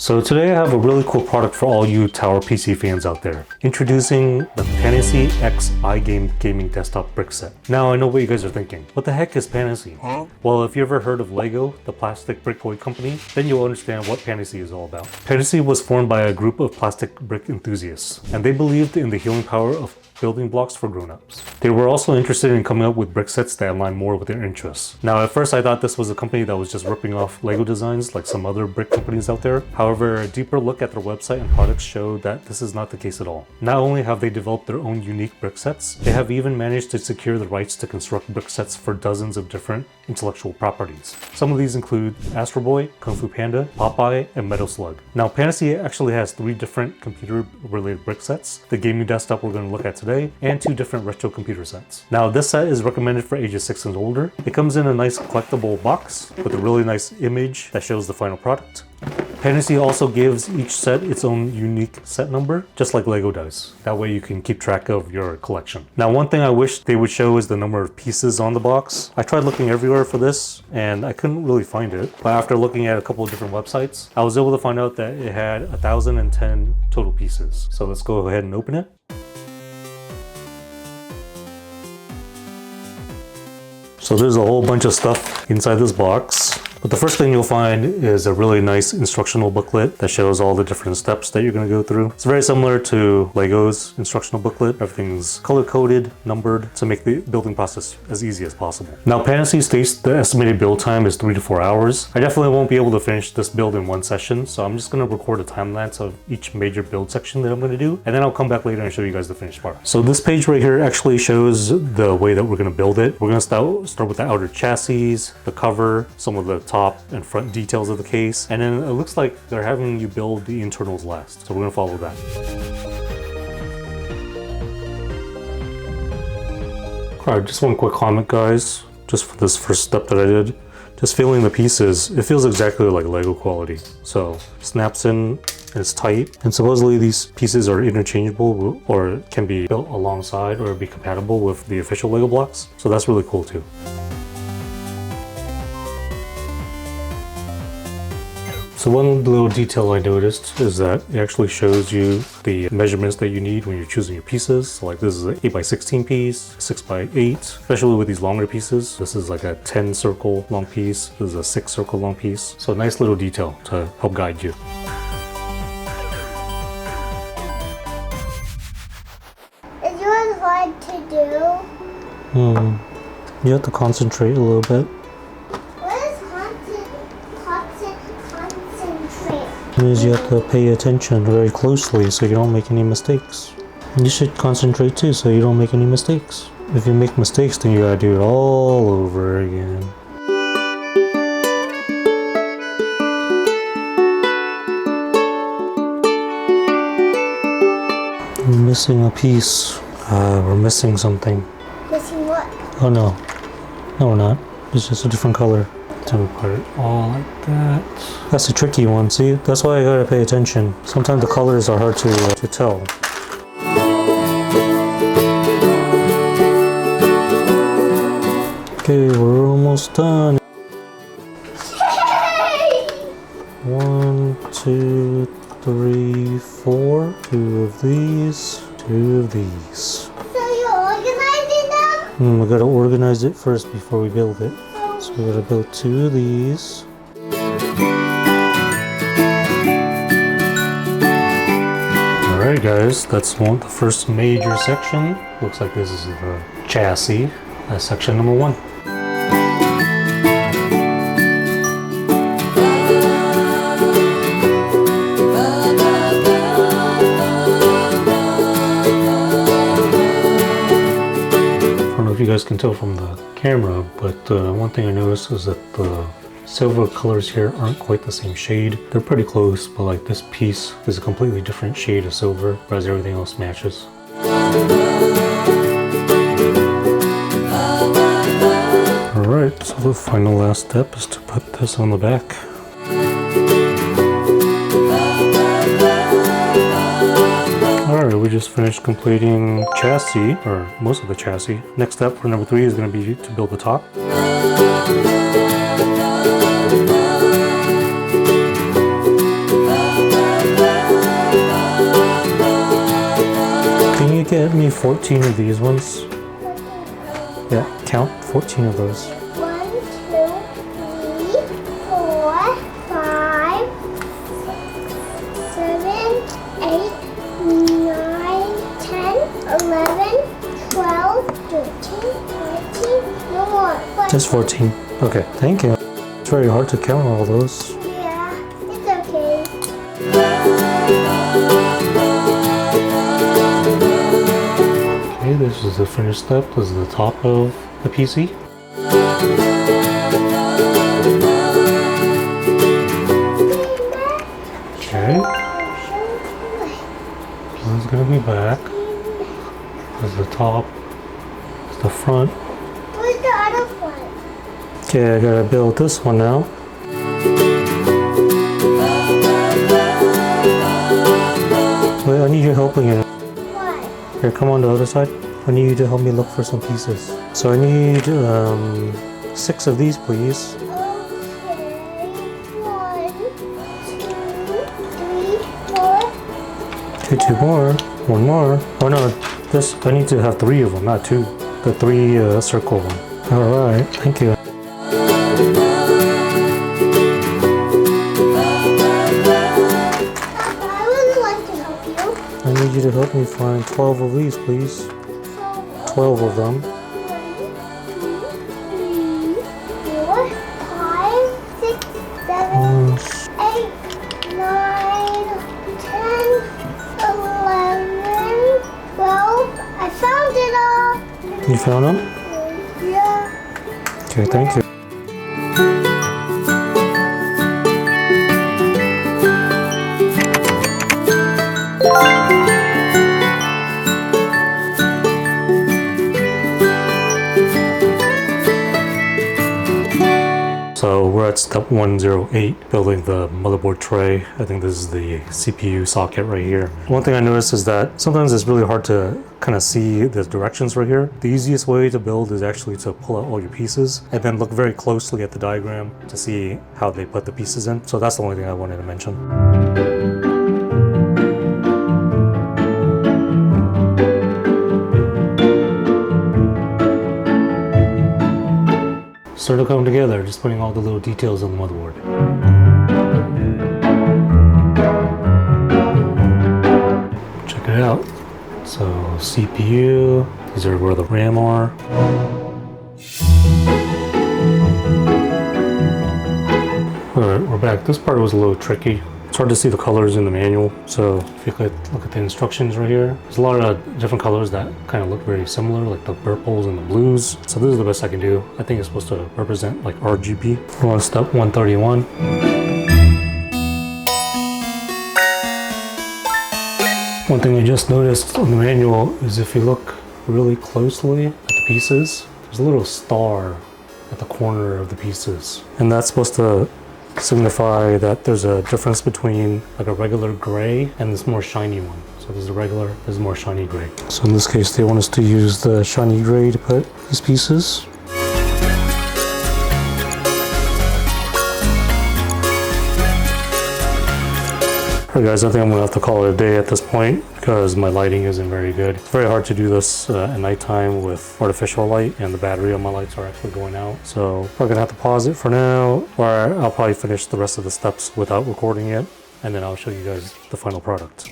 So today I have a really cool product for all you tower PC fans out there. Introducing the Pantasy X IGAME gaming desktop brick set. Now I know what you guys are thinking. What the heck is Pantasy? Well, if you ever heard of Lego, the plastic brick toy company, then you'll understand what Pantasy is all about. Pantasy was formed by a group of plastic brick enthusiasts, and they believed in the healing power of building blocks for grown-ups. They were also interested in coming up with brick sets that align more with their interests. Now at first I thought this was a company that was just ripping off Lego designs like some other brick companies out there. However, a deeper look at their website and products showed that this is not the case at all. Not only have they developed their own unique brick sets, they have even managed to secure the rights to construct brick sets for dozens of different intellectual properties. Some of these include Astro Boy, Kung Fu Panda, Popeye, and Metal Slug. Now Pantasy actually has 3 different computer-related brick sets, the gaming desktop we're going to look at today, and 2 different retro computer sets. Now this set is recommended for ages 6 and older. It comes in a nice collectible box with a really nice image that shows the final product. Pantasy also gives each set its own unique set number, just like Lego does. That way you can keep track of your collection. Now one thing I wish they would show is the number of pieces on the box. I tried looking everywhere for this and I couldn't really find it. But after looking at a couple of different websites, I was able to find out that it had 1,010 total pieces. So let's go ahead and open it. So there's a whole bunch of stuff inside this box. But the first thing you'll find is a really nice instructional booklet that shows all the different steps that you're going to go through. It's very similar to Lego's instructional booklet. Everything's color-coded, numbered to make the building process as easy as possible. Now Pantasy states the estimated build time is 3 to 4 hours. I definitely won't be able to finish this build in one session, so I'm just going to record a time lapse of each major build section that I'm going to do, and then I'll come back later and show you guys the finished part. So this page right here actually shows the way that we're going to build it. We're going to start with the outer chassis, the cover, some of the top and front details of the case, and then it looks like they're having you build the internals last. So we're gonna follow that. Alright, just one quick comment guys, just for this first step that I did. Just feeling the pieces, it feels exactly like Lego quality. So snaps in, and it's tight, and supposedly these pieces are interchangeable or can be built alongside or be compatible with the official Lego blocks. So that's really cool too. So one little detail I noticed is that it actually shows you the measurements that you need when you're choosing your pieces. So like this is an 8x16 piece, 6x8, especially with these longer pieces. This is like a 10 circle long piece. This is a 6 circle long piece. So a nice little detail to help guide you. Is yours hard to do? You have to concentrate a little bit. It means you have to pay attention very closely so you don't make any mistakes. You should concentrate too so you don't make any mistakes. If you make mistakes, then you gotta do it all over again. We're missing a piece. We're missing something. Missing what? Oh no. No we're not. It's just a different color. So we put it all like that. That's a tricky one, see? That's why I gotta pay attention. Sometimes the colors are hard to tell. Okay, we're almost done. 1, 2, 3, 4. 2 of these, 2 of these. So you're organizing them? We gotta organize it first before we build it. So we're gonna build 2 of these. Alright guys, that's the first major section. Looks like this is the chassis. That's section number 1. I don't know if you guys can tell from the camera, but one thing I noticed is that the silver colors here aren't quite the same shade. They're pretty close, but like this piece is a completely different shade of silver, whereas everything else matches. Alright, so the final last step is to put this on the back. Alright, we just finished completing chassis, or most of the chassis. Next step for number 3 is going to be to build the top. get me 14 of these ones? Yeah, count 14 of those. 1, 2, 3, 4, 5, 7, 8, 9, 10, 11, 12, 13, 14. No more. 14. Just 14. Okay, thank you. It's very hard to count all those. Yeah, it's okay. Okay, this is the finished step. This is the top of the PC. Okay, so it's gonna be back. This is the top. It's the front. Where's the other one? Okay, I gotta build this one now. Wait, I need your help again. What? Here, come on the other side. I need you to help me look for some pieces. So I need 6 of these, please. Okay. 1, 2, 3, 4. Okay, 2 more. 1 more. Oh no, this I need to have 3 of them, not 2. The 3 circle one. All right, thank you. I would like to help you. I need you to help me find 12 of these, please. 12 of them. 1, 2, 3, 4, 5, 6, 7, 8, 9, 10, 11, 12. I found it all. You found them? Yeah. Okay, thank you. So we're at step 108, building the motherboard tray. I think this is the CPU socket right here. One thing I noticed is that sometimes it's really hard to kind of see the directions right here. The easiest way to build is actually to pull out all your pieces and then look very closely at the diagram to see how they put the pieces in. So that's the only thing I wanted to mention. Started to come together, just putting all the little details on the motherboard. Check it out. So CPU, these are where the RAM are. Alright, we're back. This part was a little tricky. It's hard to see the colors in the manual, so if you could look at the instructions right here, there's a lot of different colors that kind of look very similar, like the purples and the blues. So this is the best I can do. I think it's supposed to represent like RGB. We're on step 131. One thing I just noticed on the manual is if you look really closely at the pieces, there's a little star at the corner of the pieces. And that's supposed to signify that there's a difference between like a regular gray and this more shiny one. So there's a regular, there's more shiny gray. So in this case, they want us to use the shiny gray to put these pieces. Alright guys, I think I'm gonna have to call it a day at this point because my lighting isn't very good. It's very hard to do this at nighttime with artificial light, and the battery on my lights are actually going out. So we're gonna have to pause it for now, or I'll probably finish the rest of the steps without recording it, and then I'll show you guys the final product.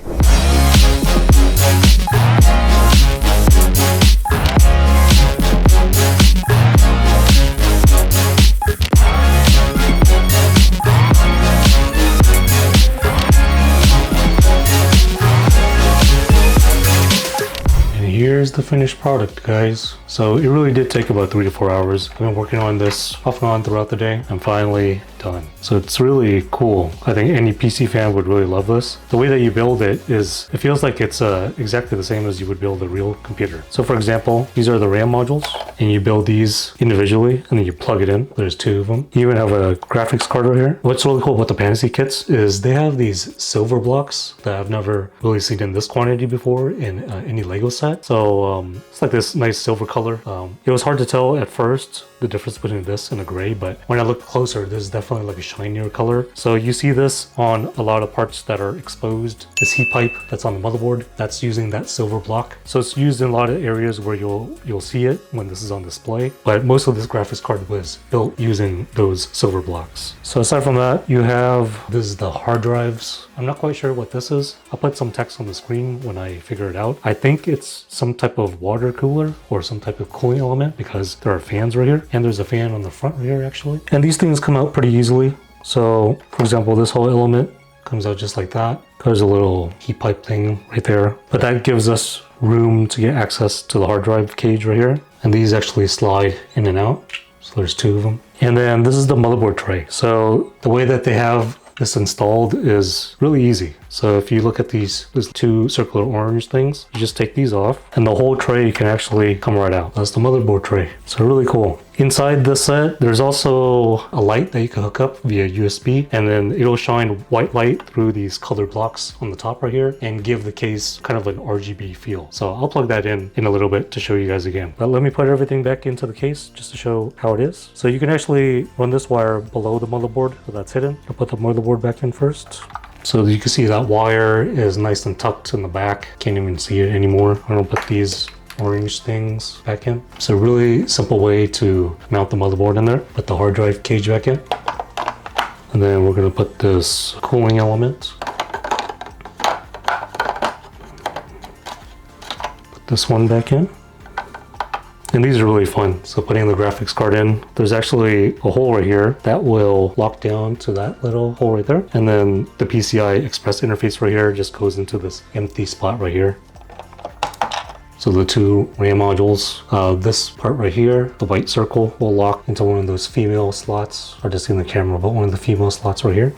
Here's the finished product, guys. So it really did take about 3 to 4 hours. I've been working on this off and on throughout the day. I'm finally done. So it's really cool. I think any PC fan would really love this. The way that you build it is, it feels like it's exactly the same as you would build a real computer. So for example, these are the RAM modules, and you build these individually, and then you plug it in. There's 2 of them. You even have a graphics card right here. What's really cool about the Pantasy kits is they have these silver blocks that I've never really seen in this quantity before in any Lego set. So it's like this nice silver color. It was hard to tell at first the difference between this and a gray, but when I looked closer, this is definitely definitely like a shinier color. So you see this on a lot of parts that are exposed. This heat pipe that's on the motherboard, that's using that silver block. So it's used in a lot of areas where you'll see it when this is on display. But most of this graphics card was built using those silver blocks. So aside from that, you have, this is the hard drives. I'm not quite sure what this is. I'll put some text on the screen when I figure it out. I think it's some type of water cooler or some type of cooling element because there are fans right here. And there's a fan on the front right here actually. And these things come out pretty easily. So for example, this whole element comes out just like that. There's a little heat pipe thing right there. But that gives us room to get access to the hard drive cage right here. And these actually slide in and out. So there's two of them. And then this is the motherboard tray. So the way that they have this installed is really easy. So if you look at these two circular orange things, you just take these off and the whole tray can actually come right out. That's the motherboard tray. So really cool. Inside this set, there's also a light that you can hook up via USB, and then it'll shine white light through these colored blocks on the top right here and give the case kind of an RGB feel. So I'll plug that in a little bit to show you guys again. But let me put everything back into the case just to show how it is. So you can actually run this wire below the motherboard, so that's hidden. I'll put the motherboard back in first. So you can see that wire is nice and tucked in the back. Can't even see it anymore. I'm gonna put these orange things back in. It's a really simple way to mount the motherboard in there. Put the hard drive cage back in. And then we're gonna put this cooling element. Put this one back in. And these are really fun. So putting the graphics card in, there's actually a hole right here that will lock down to that little hole right there. And then the PCI Express interface right here just goes into this empty spot right here. So the two RAM modules, this part right here, the white circle will lock into one of those female slots, or just in the camera, but one of the female slots right here.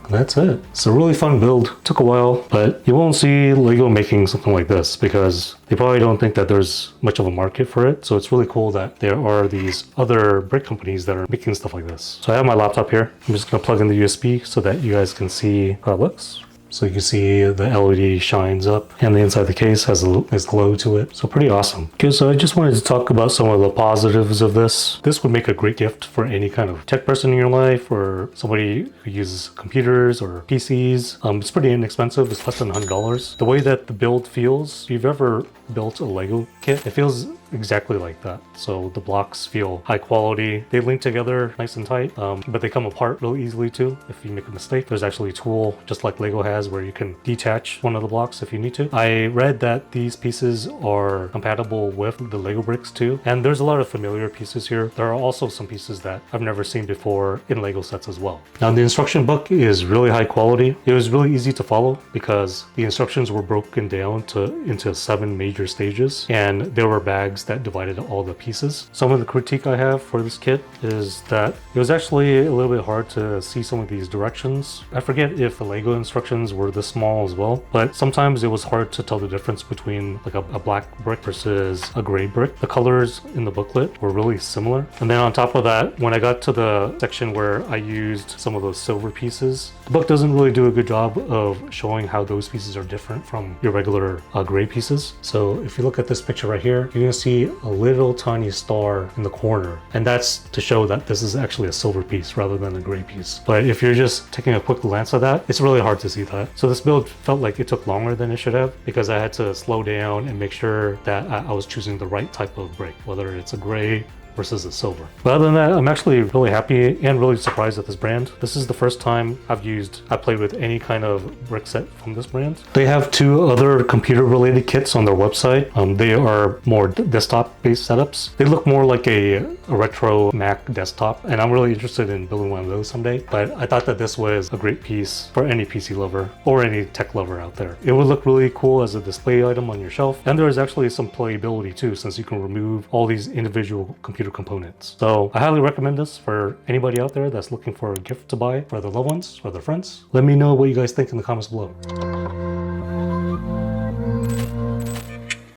That's it. It's a really fun build. Took a while, but you won't see LEGO making something like this because they probably don't think that there's much of a market for it. So it's really cool that there are these other brick companies that are making stuff like this. So I have my laptop here. I'm just gonna plug in the USB so that you guys can see how it looks. So you can see the LED shines up and the inside of the case has a nice glow to it. So pretty awesome. Okay, so I just wanted to talk about some of the positives of this. This would make a great gift for any kind of tech person in your life or somebody who uses computers or PCs. It's pretty inexpensive. It's less than $100. The way that the build feels, if you've ever built a Lego kit, it feels exactly like that. So the blocks feel high quality. They link together nice and tight, but they come apart really easily too. If you make a mistake, there's actually a tool just like Lego has where you can detach one of the blocks if you need to. I read that these pieces are compatible with the Lego bricks too. And there's a lot of familiar pieces here. There are also some pieces that I've never seen before in Lego sets as well. Now the instruction book is really high quality. It was really easy to follow because the instructions were broken down into 7 major stages and there were bags that divided all the pieces. Some of the critique I have for this kit is that it was actually a little bit hard to see some of these directions. I forget if the Lego instructions were this small as well, but sometimes it was hard to tell the difference between like a black brick versus a gray brick. The colors in the booklet were really similar. And then on top of that, when I got to the section where I used some of those silver pieces, the book doesn't really do a good job of showing how those pieces are different from your regular gray pieces. So if you look at this picture right here, you're gonna see a little tiny star in the corner, and that's to show that this is actually a silver piece rather than a gray piece. But if you're just taking a quick glance at that, it's really hard to see that. So this build felt like it took longer than it should have because I had to slow down and make sure that I was choosing the right type of brick, whether it's a gray versus a silver. But other than that, I'm actually really happy and really surprised at this brand. This is the first time I played with any kind of brick set from this brand. They have 2 other computer related kits on their website. They are more desktop based setups. They look more like a retro Mac desktop, and I'm really interested in building one of those someday. But I thought that this was a great piece for any PC lover or any tech lover out there. It would look really cool as a display item on your shelf, and there is actually some playability too, since you can remove all these individual computer components. So I highly recommend this for anybody out there that's looking for a gift to buy for their loved ones or their friends. Let me know what you guys think in the comments below.